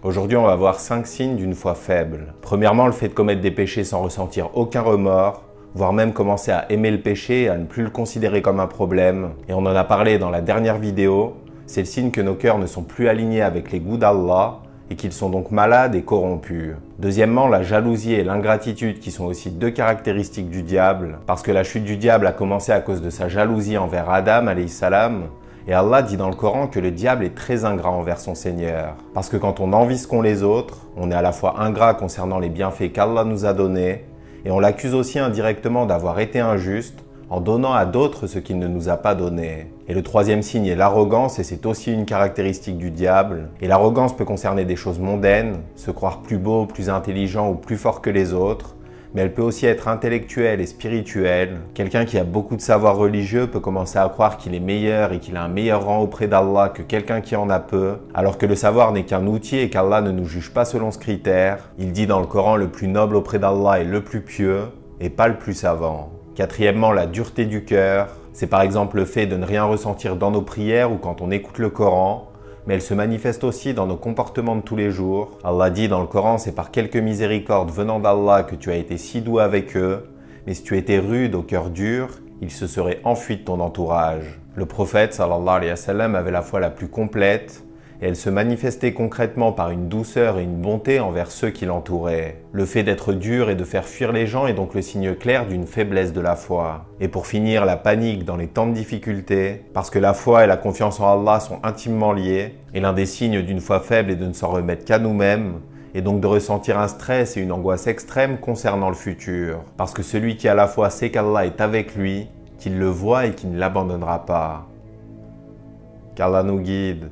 Aujourd'hui, on va voir 5 signes d'une foi faible. Premièrement, le fait de commettre des péchés sans ressentir aucun remords, voire même commencer à aimer le péché et à ne plus le considérer comme un problème. Et on en a parlé dans la dernière vidéo, c'est le signe que nos cœurs ne sont plus alignés avec les goûts d'Allah et qu'ils sont donc malades et corrompus. Deuxièmement, la jalousie et l'ingratitude qui sont aussi deux caractéristiques du diable, parce que la chute du diable a commencé à cause de sa jalousie envers Adam alayhi salam, et Allah dit dans le Coran que le diable est très ingrat envers son Seigneur. Parce que quand on envie ce qu'ont les autres, on est à la fois ingrat concernant les bienfaits qu'Allah nous a donnés, et on l'accuse aussi indirectement d'avoir été injuste en donnant à d'autres ce qu'il ne nous a pas donné. Et le troisième signe est l'arrogance, et c'est aussi une caractéristique du diable. Et l'arrogance peut concerner des choses mondaines, se croire plus beau, plus intelligent ou plus fort que les autres, mais elle peut aussi être intellectuelle et spirituelle. Quelqu'un qui a beaucoup de savoir religieux peut commencer à croire qu'il est meilleur et qu'il a un meilleur rang auprès d'Allah que quelqu'un qui en a peu, alors que le savoir n'est qu'un outil et qu'Allah ne nous juge pas selon ce critère. Il dit dans le Coran: le plus noble auprès d'Allah est le plus pieux et pas le plus savant. Quatrièmement, la dureté du cœur. C'est par exemple le fait de ne rien ressentir dans nos prières ou quand on écoute le Coran, mais elle se manifeste aussi dans nos comportements de tous les jours. Allah dit dans le Coran: c'est par quelques miséricordes venant d'Allah que tu as été si doux avec eux, mais si tu étais rude, au cœur dur, ils se seraient enfuis de ton entourage. Le prophète sallallahu alayhi wa sallam avait la foi la plus complète, et elle se manifestait concrètement par une douceur et une bonté envers ceux qui l'entouraient. Le fait d'être dur et de faire fuir les gens est donc le signe clair d'une faiblesse de la foi. Et pour finir, la panique dans les temps de difficulté, parce que la foi et la confiance en Allah sont intimement liées, et l'un des signes d'une foi faible est de ne s'en remettre qu'à nous-mêmes, et donc de ressentir un stress et une angoisse extrême concernant le futur. Parce que celui qui a la foi sait qu'Allah est avec lui, qu'il le voit et qu'il ne l'abandonnera pas. Qu'Allah nous guide.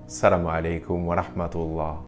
Assalamu alaikum wa rahmatullah.